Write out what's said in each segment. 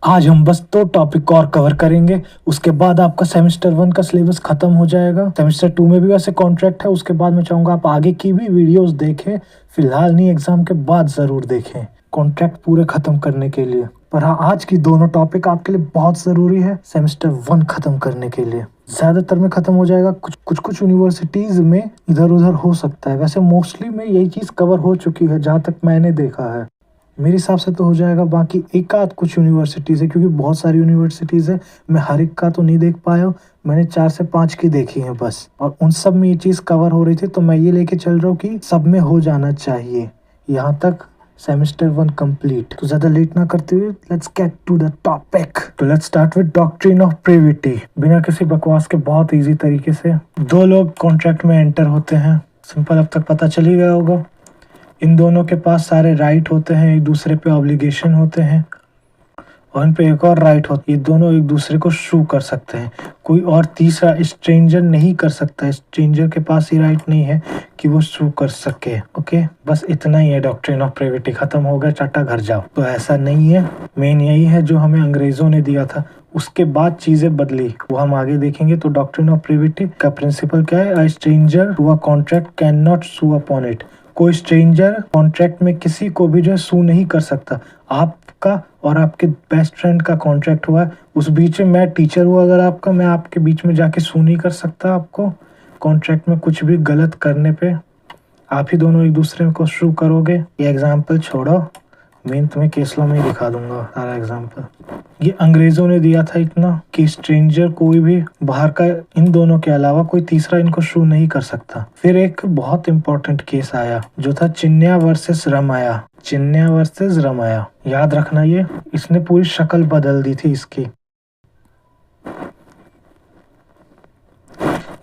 आज हम बस 2 टॉपिक और कवर करेंगे, उसके बाद आपका सेमेस्टर 1 का सिलेबस खत्म हो जाएगा। सेमेस्टर 2 में भी वैसे कॉन्ट्रैक्ट है, उसके बाद मैं चाहूँगा आप आगे की भी वीडियोस देखें, फिलहाल नहीं एग्जाम के बाद ज़रूर देखें, कॉन्ट्रैक्ट पूरे खत्म करने के लिए। पर हाँ, आज की दोनों टॉपिक आपके लिए बहुत ज़रूरी है सेमेस्टर 1 खत्म करने के लिए। ज़्यादातर में खत्म हो जाएगा, कुछ यूनिवर्सिटीज़ में इधर-उधर हो सकता है, वैसे मोस्टली में यही चीज़ कवर हो चुकी है जहाँ तक मैंने देखा है। मेरे हिसाब से तो हो जाएगा, बाकी एक आध कुछ यूनिवर्सिटीज़ है क्योंकि बहुत सारी यूनिवर्सिटीज़ है, मैं हर एक का तो नहीं देख पाया हूँ, मैंने 4 से 5 की देखी है बस, और उन सब में ये चीज़ कवर हो रही थी, तो मैं ये लेके चल रहा हूँ कि सब में हो जाना चाहिए। यहाँ तक सेमेस्टर 1 कंप्लीट। तो ज़्यादा लेट ना करते हुए let's get to the topic. तो let's start with doctrine of privity. बिना किसी बकवास के बहुत इजी तरीके से 2 लोग कॉन्ट्रैक्ट में एंटर होते हैं। सिंपल, अब तक पता चल ही गया होगा। इन दोनों के पास सारे राइट होते हैं, एक दूसरे पे ऑब्लिगेशन होते हैं, और इन पे एक और राइट होती है, ये दोनों एक दूसरे को शू कर सकते हैं। कोई और तीसरा स्ट्रेंजर नहीं कर सकता, स्ट्रेंजर के पास ये राइट नहीं है कि वो शू कर सके। ओके, बस इतना ही है। डॉक्ट्रिन ऑफ प्रीविटी खत्म हो गया, चाटा घर जाओ। तो ऐसा नहीं है, मेन यही है जो हमें अंग्रेजों ने दिया था, उसके बाद चीजें बदली, वो हम आगे देखेंगे। तो डॉक्ट्रिन ऑफ प्रीविटी का प्रिंसिपल क्या है? A stranger to a contract can not sue upon it. कोई स्ट्रेंजर कॉन्ट्रैक्ट में किसी को भी जो है सू नहीं कर सकता। आपका और आपके बेस्ट फ्रेंड का कॉन्ट्रैक्ट हुआ है, उस बीच में मैं टीचर हूँ अगर आपका, मैं आपके बीच में जाके सू नहीं कर सकता आपको। कॉन्ट्रैक्ट में कुछ भी गलत करने पे आप ही दोनों एक दूसरे को सू करोगे। ये एग्जाम्पल छोड़ो, मेन तुम्हें केस लॉ में ही दिखा दूंगा सारा एग्जाम्पल। ये अंग्रेजों ने दिया था इतना कि स्ट्रेंजर कोई भी बाहर का इन दोनों के अलावा कोई तीसरा इनको शू नहीं कर सकता। फिर एक बहुत इंपॉर्टेंट केस आया जो था चिन्या वर्सेस रमाया। चिन्या वर्सेस रमाया, याद रखना ये, इसने पूरी शक्ल बदल दी थी इसकी।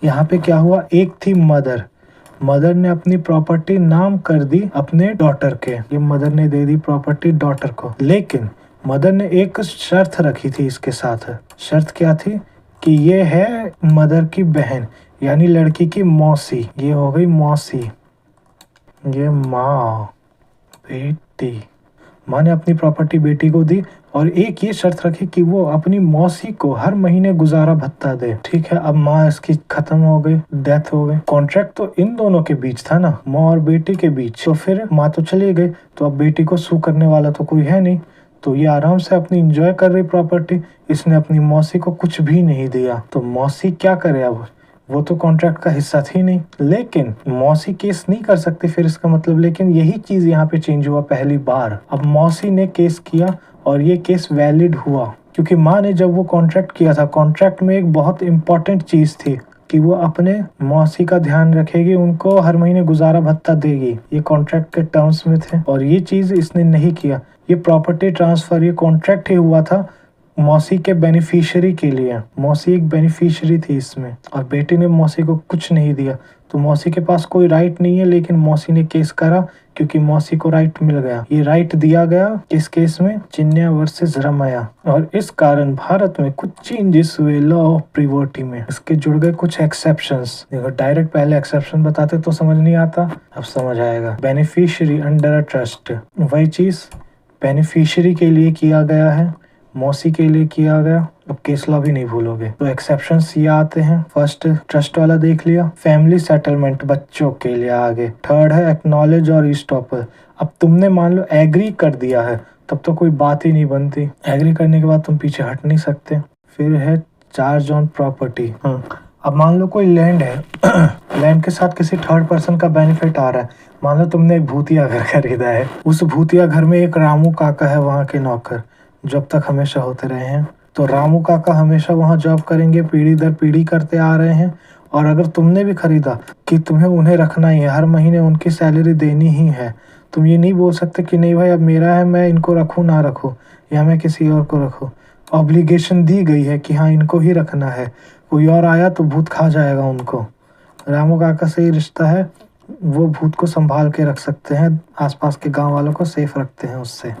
यहाँ पे क्या हुआ, एक थी मदर, मदर ने अपनी प्रॉपर्टी नाम कर दी अपने डॉटर के। ये मदर ने दे दी प्रॉपर्टी डॉटर को, लेकिन मदर ने एक शर्त रखी थी इसके साथ। शर्त क्या थी कि ये है मदर की बहन, यानी लड़की की मौसी। ये हो गई मौसी, ये माँ, बेटी। माँ ने अपनी प्रॉपर्टी बेटी को दी, और एक ये शर्त रखी कि वो अपनी मौसी को हर महीने गुजारा भत्ता दे। ठीक है, अब माँ इसकी खत्म हो गई, डेथ हो गई। कॉन्ट्रैक्ट तो इन दोनों के बीच था ना, माँ और बेटी के बीच। तो फिर माँ तो चली गई, तो अब बेटी को सू करने वाला तो कोई है नहीं, तो ये आराम से अपनी एंजॉय कर रही प्रॉपर्टी। इसने अपनी मौसी को कुछ भी नहीं दिया, तो मौसी क्या करे अब, वो तो कॉन्ट्रैक्ट का हिस्सा थी नहीं। लेकिन मौसी केस नहीं कर सकती फिर इसका मतलब, लेकिन यही चीज यहाँ पे चेंज हुआ पहली बार। अब मौसी ने केस किया और ये केस वैलिड हुआ, क्योंकि माँ ने जब वो कॉन्ट्रैक्ट किया था, कॉन्ट्रैक्ट में एक बहुत इंपॉर्टेंट चीज थी कि वो अपने मौसी का ध्यान रखेगी, उनको हर महीने गुजारा भत्ता देगी। ये कॉन्ट्रैक्ट के टर्म्स में थे, और ये चीज इसने नहीं किया। ये प्रॉपर्टी ट्रांसफर, ये कॉन्ट्रैक्ट ही हुआ था मौसी के बेनिफिशियरी के लिए। मौसी एक बेनिफिशियरी थी इसमें, और बेटी ने मौसी को कुछ नहीं दिया, तो मौसी के पास कोई राइट नहीं है। लेकिन मौसी ने केस करा क्योंकि मौसी को राइट मिल गया, ये राइट दिया गया इस केस में, चिन्या वर्सेस रमाया। और इस कारण भारत में कुछ चेंजेस हुए लॉ ऑफ प्रीविटी में, इसके जुड़ गए कुछ एक्सेप्शंस। देखो, डायरेक्ट पहले एक्सेप्शन बताते तो समझ नहीं आता, अब समझ आएगा। बेनिफिशियरी अंडर अ ट्रस्ट, वही चीज बेनिफिशियरी के लिए किया गया है, मौसी के लिए किया गया। अब केस लॉ भी नहीं भूलोगे। तो एक्सेप्शंस ये आते हैं, फर्स्ट ट्रस्ट वाला देख लिया, फैमिली सेटलमेंट बच्चों के लिए आगे। थर्ड है एक्नॉलेज और ईस्टॉपर। अब तुमने मान लो एग्री कर दिया है, तब तो कोई बात ही नहीं बनती, एग्री करने के बाद तुम पीछे हट नहीं सकते। फिर है चार्ज ऑन प्रॉपर्टी। अब मान लो कोई लैंड है लैंड के साथ किसी थर्ड पर्सन का बेनिफिट आ रहा है। मान लो तुमने एक भूतिया घर खरीदा है, उस भूतिया घर में एक रामू काका है वहाँ के नौकर, जब तक हमेशा होते रहे हैं। तो रामू काका हमेशा वहाँ जॉब करेंगे, पीढ़ी दर पीढ़ी करते आ रहे हैं। और अगर तुमने भी खरीदा कि तुम्हें उन्हें रखना ही है, हर महीने उनकी सैलरी देनी ही है, तुम ये नहीं बोल सकते कि नहीं भाई अब मेरा है, मैं इनको रखूँ ना रखूँ, या मैं किसी और को रखूँ। ऑब्लिगेशन दी गई है कि हाँ इनको ही रखना है, कोई और आया तो भूत खा जाएगा उनको। रामू काका से ही रिश्ता है, वो भूत को संभाल के रख सकते हैं, आसपास के गांव वालों को सेफ रखते हैं उससे,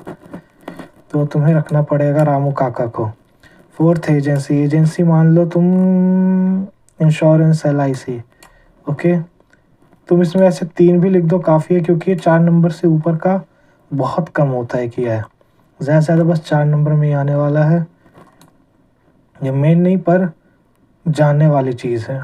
तो तुम्हें रखना पड़ेगा रामू काका को। फोर्थ एजेंसी, एजेंसी मान लो तुम इंश्योरेंस LIC। ओके, तुम इसमें ऐसे 3 भी लिख दो काफ़ी है, क्योंकि ये 4 नंबर से ऊपर का बहुत कम होता है किया है, ज़्यादा से ज़्यादा बस 4 नंबर में ही आने वाला है। ये मेन नहीं पर जानने वाली चीज़ है।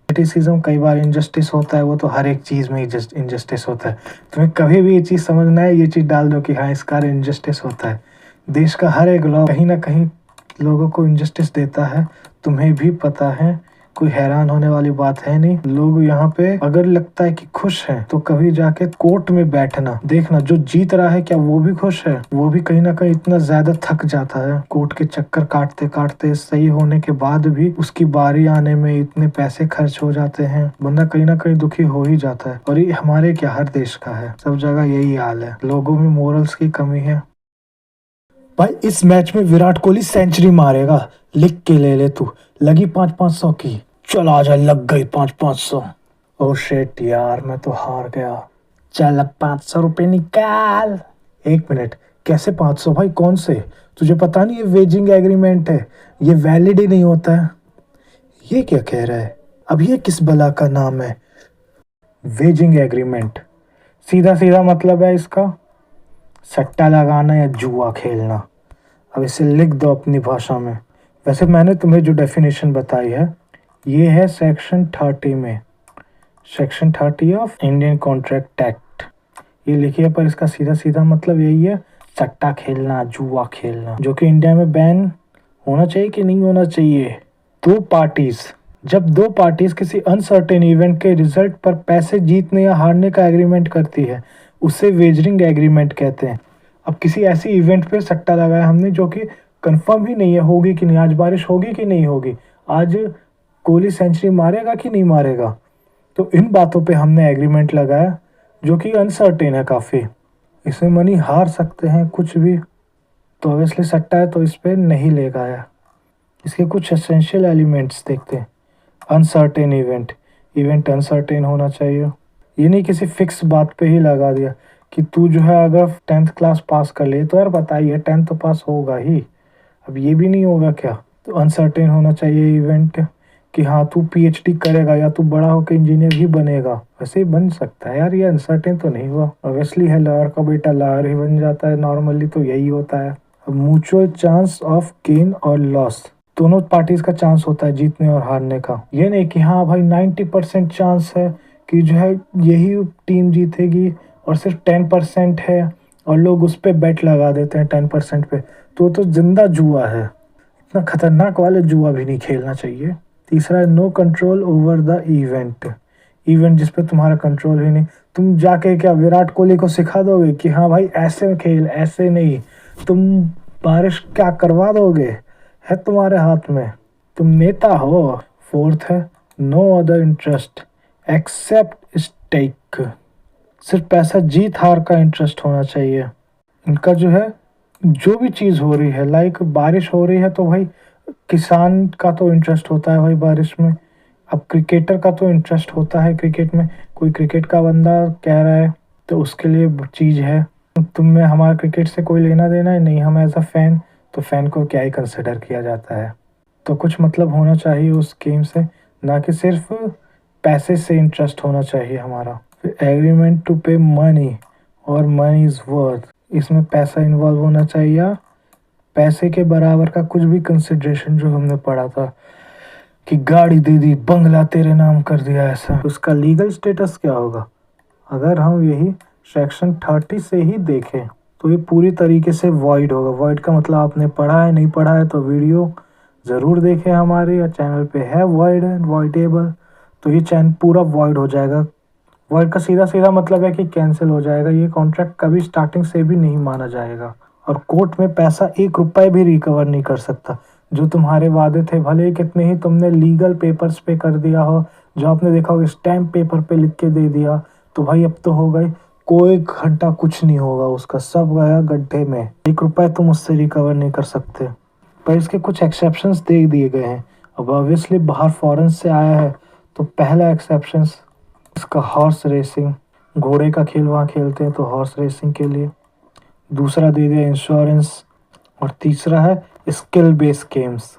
क्रिटिसिज्म कई बार इनजस्टिस होता है, वो तो हर एक चीज़ में इनजस्टिस होता है। तुम्हें कभी भी ये चीज़ समझना है, ये चीज़ डाल दो कि हाँ इस कारण इनजस्टिस होता है। देश का हर एक लॉ कहीं ना कहीं लोगों को इनजस्टिस देता है, तुम्हें भी पता है, कोई हैरान होने वाली बात है नहीं। लोग यहाँ पे अगर लगता है कि खुश हैं तो कभी जाके कोर्ट में बैठना, देखना जो जीत रहा है क्या वो भी खुश है, वो भी कहीं ना कहीं इतना ज्यादा थक जाता है कोर्ट के चक्कर काटते काटते। सही होने के बाद भी उसकी बारी आने में इतने पैसे खर्च हो जाते हैं, बंदा कहीं ना कहीं दुखी हो ही जाता है। और ये हमारे क्या, हर देश का है, सब जगह यही हाल है, लोगों में मोरल्स की कमी है। भाई इस मैच में विराट कोहली सेंचुरी मारेगा, लिख के ले ले तू। लगी 5-500 की, चल आजा, लग गई 5-500। ओ शिट यार, मैं तो हार गया। चल अब 500 रुपये निकाल। 1 मिनट, कैसे 500 भाई, कौन से? तुझे पता नहीं ये वेजिंग एग्रीमेंट है, ये वैलिड ही नहीं होता है। ये क्या कह रहा है? अब ये किस बला का नाम है? वेजिंग एग्रीमेंट सीधा सीधा मतलब है इसका सट्टा लगाना या जुआ खेलना। अब इसे लिख दो अपनी भाषा में। वैसे मैंने तुम्हें जो डेफिनेशन बताई है ये है सेक्शन 30 में, section 30 of Indian contract act, ये लिखी है। पर इसका सीधा सीधा मतलब यही है, सट्टा खेलना, जुआ खेलना, जो कि इंडिया में बैन होना चाहिए कि नहीं होना चाहिए। जब दो पार्टीज किसी अनसर्टेन इवेंट के रिजल्ट पर पैसे जीतने या हारने का एग्रीमेंट करती है, उसे वेजरिंग एग्रीमेंट कहते हैं। अब किसी ऐसी इवेंट पे सट्टा लगाया हमने जो कि कंफर्म ही नहीं है होगी कि नहीं, आज बारिश होगी कि नहीं होगी, आज कोहली सेंचुरी मारेगा कि नहीं मारेगा, तो इन बातों पे हमने एग्रीमेंट लगाया जो कि अनसर्टेन है काफ़ी। इसमें मनी हार सकते हैं कुछ भी, तो ऑब्वियसली सट्टा है तो इस पर नहीं ले गया। इसके कुछ एसेंशियल एलिमेंट्स देखते हैं। अनसर्टेन इवेंट अनसर्टेन होना चाहिए। ये नहीं किसी फिक्स बात पे ही लगा दिया कि तू जो है अगर 10th क्लास पास कर ले तो यार बताइए 10th तो पास होगा ही, अब ये भी नहीं होगा क्या? तो अनसर्टेन होना चाहिए इवेंट कि हाँ तू पीएचडी करेगा या तू बड़ा होकर इंजीनियर ही बनेगा, वैसे ही बन सकता है यार, ये अनसर्टेन तो नहीं हुआ। ऑब्वियसली है, लॉयर का बेटा लॉयर ही बन जाता है, नॉर्मली तो यही होता है। अब म्यूचुअल चांस ऑफ गेन और लॉस, दोनों पार्टीज का चांस होता है जीतने और हारने का। ये नहीं कि हाँ भाई 90% चांस है कि जो है यही टीम जीतेगी और सिर्फ 10% है और लोग उस पर बेट लगा देते हैं 10% पे, तो जिंदा जुआ है। इतना खतरनाक वाले जुआ भी नहीं खेलना चाहिए। तीसरा है no control over the event जिस पे तुम्हारा कंट्रोल ही नहीं। तुम जाके क्या विराट कोहली को सिखा दोगे कि हाँ भाई ऐसे खेल, ऐसे नहीं? तुम बारिश क्या करवा दोगे? है तुम्हारे हाथ में, तुम नेता हो। फोर्थ है no other interest except stake, सिर्फ पैसा, जीत हार का इंटरेस्ट होना चाहिए। इनका जो है जो भी चीज़ हो रही है, लाइक बारिश हो रही है तो भाई किसान का तो इंटरेस्ट होता है भाई बारिश में। अब क्रिकेटर का तो इंटरेस्ट होता है क्रिकेट में, कोई क्रिकेट का बंदा कह रहा है तो उसके लिए चीज़ है। तुम में हमारा क्रिकेट से कोई लेना देना है नहीं, हम एज अ फैन, तो फैन को क्या ही कंसिडर किया जाता है। तो कुछ मतलब होना चाहिए उस गेम से, ना कि सिर्फ पैसे से इंटरेस्ट होना चाहिए हमारा। फिर एग्रीमेंट टू पे मनी और मनी इज़ वर्थ, इसमें पैसा इन्वॉल्व होना चाहिए या पैसे के बराबर का कुछ भी कंसिडरेशन, जो हमने पढ़ा था कि गाड़ी दे दी, बंगला तेरे नाम कर दिया, ऐसा उसका लीगल स्टेटस क्या होगा? अगर हम यही सेक्शन 30 से ही देखें तो ये पूरी तरीके से वॉइड होगा। वॉइड का मतलब आपने पढ़ा है, नहीं पढ़ा है तो वीडियो ज़रूर देखें हमारे, या चैनल पे है वॉइड एंड वॉइडेबल, तो ये चैनल पूरा वॉइड हो जाएगा। वॉइड का सीधा सीधा मतलब है कि कैंसिल हो जाएगा, ये कॉन्ट्रैक्ट कभी स्टार्टिंग से भी नहीं माना जाएगा। और कोर्ट में पैसा 1 रुपये भी रिकवर नहीं कर सकता। जो तुम्हारे वादे थे, भले ही कितने ही तुमने लीगल पेपर्स पे कर दिया हो, जो आपने देखा हो स्टैम्प पेपर पे लिख के दे दिया, तो भाई अब तो हो गई, कोई घंटा कुछ नहीं होगा उसका, सब गया गड्ढे में। 1 रुपये तुम उससे रिकवर नहीं कर सकते। पर इसके कुछ एक्सेप्शंस दे दिए गए हैं। अब ऑब्वियसली बाहर फॉरेन से आया है तो पहला एक्सेप्शंस इसका हॉर्स रेसिंग, घोड़े का खेल वहाँ खेलते हैं तो हॉर्स रेसिंग के लिए। दूसरा दे दिया इंश्योरेंस, और तीसरा है स्किल बेस्ड गेम्स,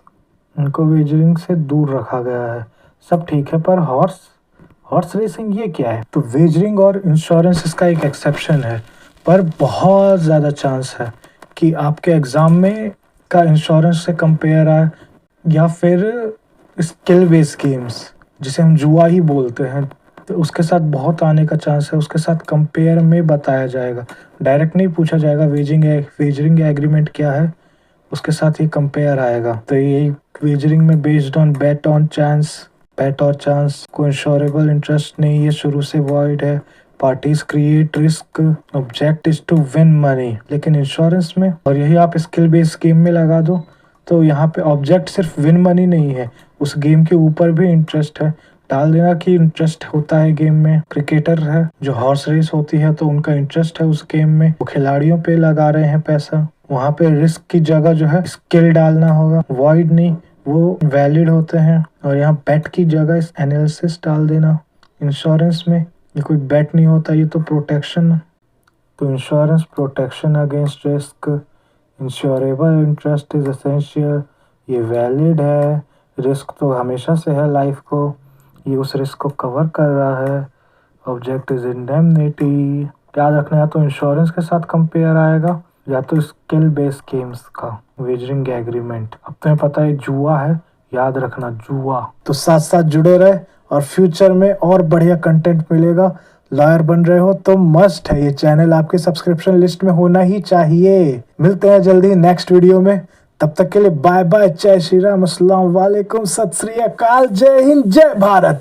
इनको वेजरिंग से दूर रखा गया है। सब ठीक है, पर हॉर्स रेसिंग ये क्या है? तो वेजरिंग और इंश्योरेंस इसका एक एक्सेप्शन है, पर बहुत ज़्यादा चांस है कि आपके एग्ज़ाम में का इंश्योरेंस से कंपेयर है, या फिर स्किल बेस्ड गेम्स जिसे हम जुआ ही बोलते हैं, तो उसके साथ बहुत आने का चांस है। उसके साथ कंपेयर में बताया जाएगा, डायरेक्ट नहीं पूछा जाएगा वेजरिंग एग्रीमेंट क्या है, उसके साथ ये कंपेयर आएगा। तो यही वेजरिंग में बेस्ड ऑन बेट और चांस, कोई इंश्योरेबल इंटरेस्ट नहीं है, शुरू से वॉइड है। Parties create risk, object is to win money. लेकिन इंश्योरेंस में, और यही आप स्किल बेस्ड गेम में लगा दो, तो यहाँ पे ऑब्जेक्ट सिर्फ विन मनी नहीं है, उस गेम के ऊपर भी इंटरेस्ट है। डाल देना कि इंटरेस्ट होता है गेम में। क्रिकेटर है जो हॉर्स रेस होती है, तो उनका इंटरेस्ट है उस गेम में, वो खिलाड़ियों पे लगा रहे हैं पैसा। वहाँ पे रिस्क की जगह जो है स्किल डालना होगा, वॉइड नहीं, वो वैलिड होते हैं। और यहाँ बेट की जगह एनालिसिस डाल देना। इंश्योरेंस में ये कोई बेट नहीं होता, ये तो प्रोटेक्शन। तो insurance protection against risk, insurable interest is essential, ये वैलिड है। रिस्क तो हमेशा से है लाइफ को, ये उस रिस्क को कवर कर रहा है। Object is indemnity. याद रखना, या तो इंश्योरेंस के साथ कंपेयर आएगा या तो स्किल बेस्ड गेम्स का वेजरिंग एग्रीमेंट। अब तुम्हें पता है जुआ है, याद रखना जुआ। तो साथ साथ जुड़े रहे, और फ्यूचर में और बढ़िया कंटेंट मिलेगा। लॉयर बन रहे हो तो मस्ट है ये चैनल आपके सब्सक्रिप्शन लिस्ट में होना ही चाहिए। मिलते हैं जल्दी नेक्स्ट वीडियो में, तब तक के लिए बाय बाय, जय श्री राम, अस्सलाम वालेकुम, सत श्री अकाल, जय हिंद, जय भारत।